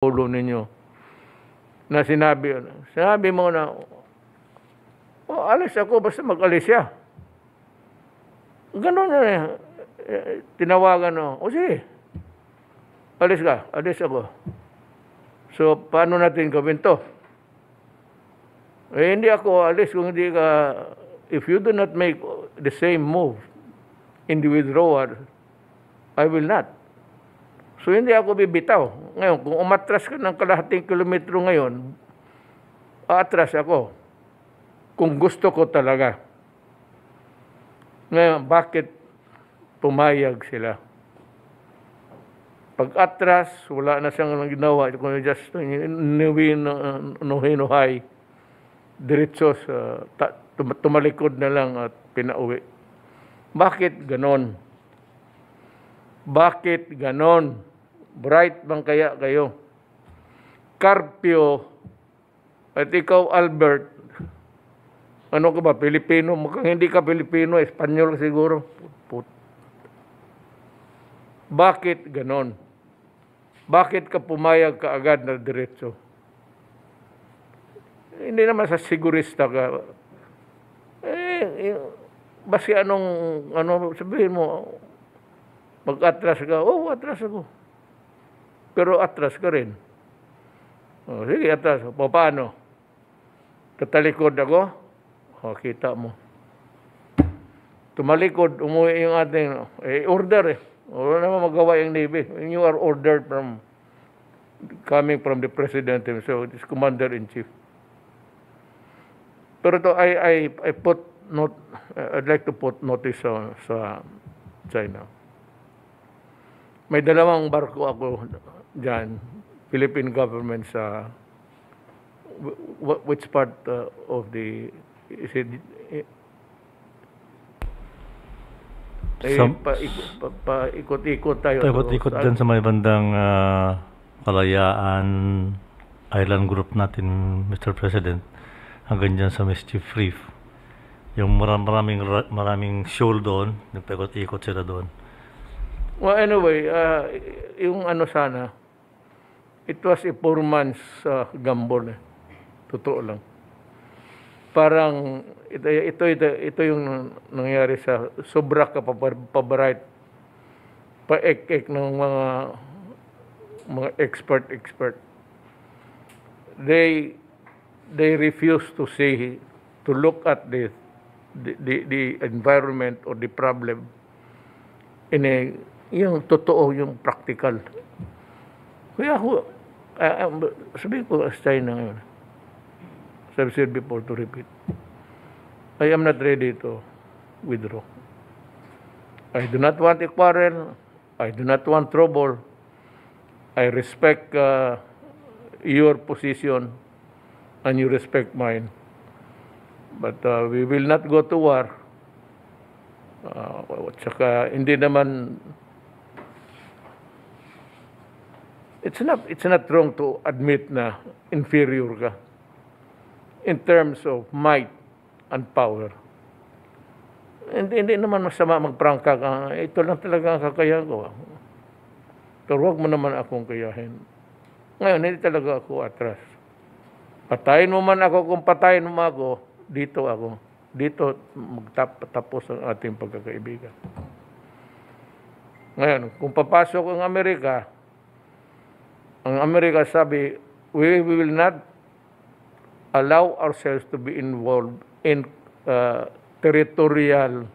ulo ninyo na sinabi mo na, alis ako basta mag-alis siya. Ganun na tinawagan sige, alis ka, alis ako. So, paano natin gawin to? Hindi ako alis kung hindi ka, if you do not make the same move in the withdrawal, I will not. So, hindi ako bibitaw. Ngayon, kung umatras ka ng kalahating kilometro ngayon, aatras ako. Kung gusto ko talaga. Ngayon, bakit pumayag sila? Pag atras, wala na siyang ginawa. Kung just hinuhay, diretso tumalikod na lang at pinauwi. Bakit ganon? Bakit ganon? Bright bang kaya kayo? Carpio at ikaw, Albert, ano ka ba, Pilipino? Mukhang hindi ka Pilipino, Espanyol siguro. Bakit ganon? Bakit ka pumayag ka agad na diretso? Hindi naman sa sigurista ka. Basi sabihin mo, mag-atras ka, atras ako. Pero atras ka rin. Sige, atras. Paano? Tatalikod ako? Kita mo. Tumalikod, umuwi yung ating order Wala naman magawa yung Navy. You are ordered coming from the President himself, this Commander-in-Chief. Pero to, I'd like to put notice sa China. May dalawang barko ako dyan, Philippine government sa which part of the is it paikot-ikot tayo. Paikot-ikot dyan sa may bandang Kalayaan Island Group natin, Mr. President, hanggang dyan sa Mischief Reef. Yung maraming shoal doon, nagpaikot-ikot sila doon. Well, anyway, yung sana, it was a 4 months gamble. Totoo lang. Parang ito yung nangyari sa sobra ka pabright, paek-ek ng mga expert. They refuse to look at the environment or the problem in yung totoo, yung practical. Kaya sabihin ko as China ngayon, as I've said before, to repeat, I am not ready to withdraw. I do not want a quarrel. I do not want trouble. I respect your position and you respect mine. But we will not go to war. Tsaka hindi naman, it's not wrong to admit na inferior ka in terms of might and power. Hindi naman masama magprangka ka, ito lang talaga ang kakayahan ko. Pero huwag mo naman akong kayahin. Ngayon, hindi talaga ako atras. Patayin mo man ako, kung patayin mo ako, dito ako. Dito magtapos ang ating pagkakaibigan. Ngayon, kung papasok ang Amerika sabi, we will not allow ourselves to be involved in territorial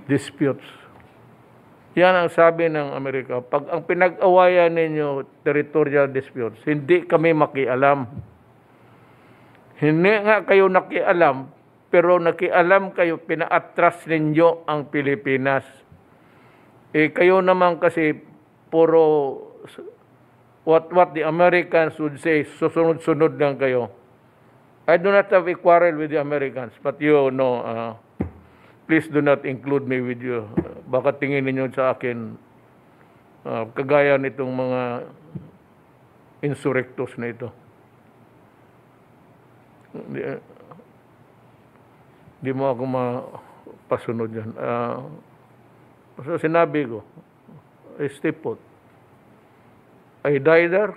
disputes. Yan ang sabi ng Amerika. Pag ang pinag-awayan ninyo territorial disputes, hindi kami makialam. Hindi nga kayo nakialam, pero nakialam kayo, pinaatras ninyo ang Pilipinas. Kayo naman kasi puro what the Americans would say, susunod-sunod lang kayo. I do not have a quarrel with the Americans, but please do not include me with you. Baka tingin ninyo sa akin, kagaya nitong mga insurrectos na ito. Di mo ako mapasunod yan. So sinabi ko, stay put. I die there,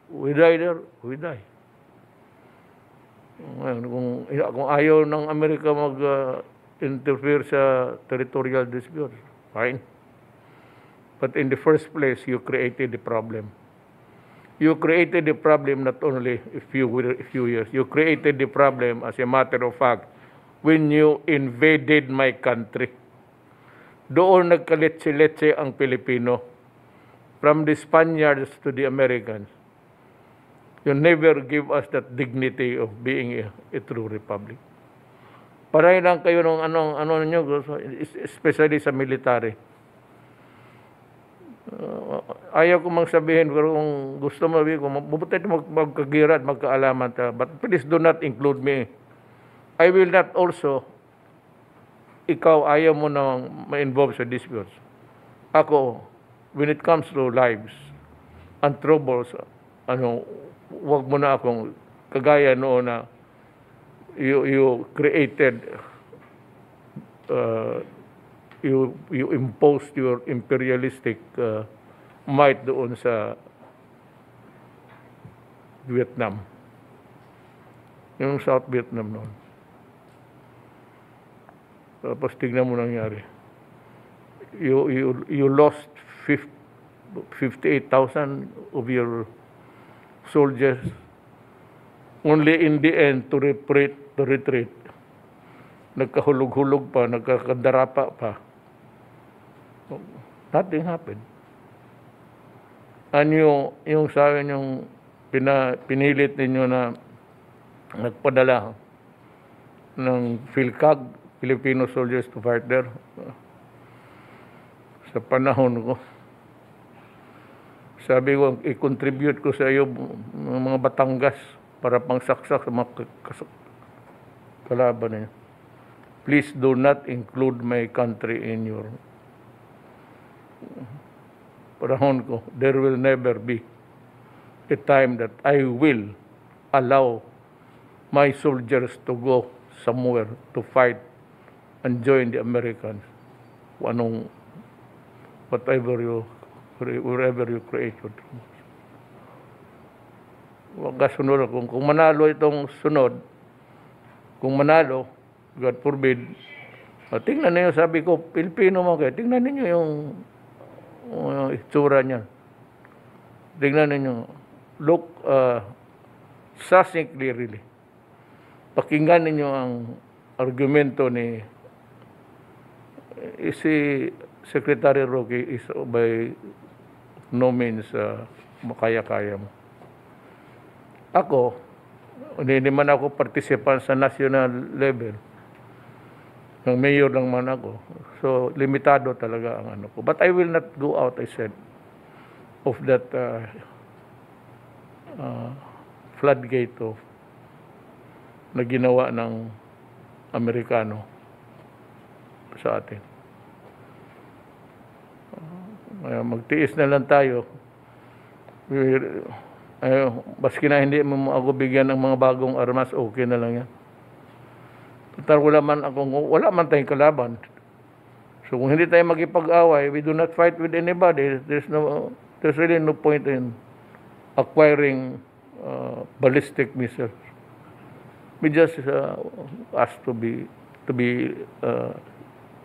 we die there, we die. Ngayon, kung ayaw ng Amerika mag-interfere sa territorial disputes, fine. But in the first place, you created the problem. You created the problem not only a few years. You created the problem, as a matter of fact, when you invaded my country. Doon nagkaletse-letse ang Pilipino. From the Spaniards to the Americans. You never give us that dignity of being a true republic. Paray lang kayo ng ano nyo, especially sa military. Ayaw ko magsabihin, pero kung gusto mo, mabuti magkagirat, magkaalaman ta. But please do not include me. I will not also, ikaw ayaw mo na ma-involve sa disputes. Ako, when it comes to lives and troubles, wag mo na akong kagaya noon na you created, you imposed your imperialistic might doon sa Vietnam. Yung South Vietnam noon. Tapos tignan mo nangyari. You lost 58,000 of your soldiers, only in the end to retreat. Nagkahulog-hulog pa, nagkakadarapa pa. Nothing happened. And yung sa akin, yung pinilit ninyo na nagpadala ng PhilCAG, Filipino soldiers to fight there, sa panahon ko, sabi ko, i-contribute ko sa iyo mga Batangas para pangsaksak sa mga kalaban niyo. Please do not include my country in your panahon ko. There will never be a time that I will allow my soldiers to go somewhere to fight and join the Americans. Wherever you create your dreams. Huwag kasunod. Kung manalo itong sunod, kung manalo, God forbid, tingnan ninyo, sabi ko, Pilipino mo kayo, tingnan ninyo yung itsura niya. Tingnan ninyo, look succinctly really. Pakinggan ninyo ang argumento ni si Secretary Roque is by no means makaya-kaya mo. Ako, hindi naman ako participant sa national level. Ng mayor lang man ako. So, limitado talaga ang ano ko. But I will not go out, I said, of that floodgate of na ginawa ng Amerikano sa atin. Magtiis na lang tayo. Baski na hindi mo ako bigyan ng mga bagong armas, okay na lang yan. Total, wala man tayong kalaban. So kung hindi tayo magipag-away, we do not fight with anybody. There's really no point in acquiring ballistic missiles. We just ask to be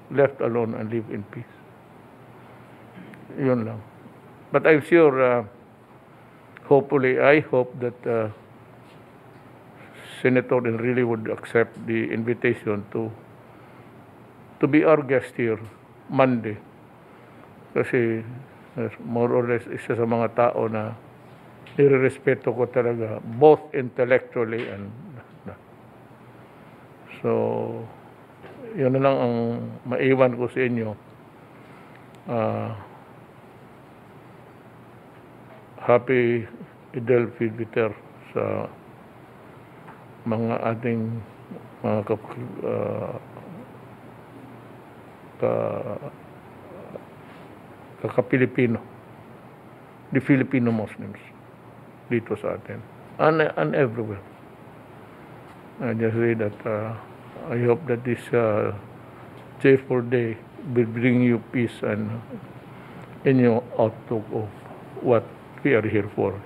left alone and live in peace. Yun lang. But I'm sure, hopefully, I hope that Senator really would accept the invitation to be our guest here Monday. Kasi more or less isa sa mga tao na nirerespeto ko talaga, both intellectually and so, yun na lang ang maiwan ko sa inyo. Happy Idul Fitr sa mga ating mga kaka-Pilipino, the Filipino Muslims dito sa atin and everywhere. I just say that I hope that this joyful day will bring you peace and in your outlook of what we are here for.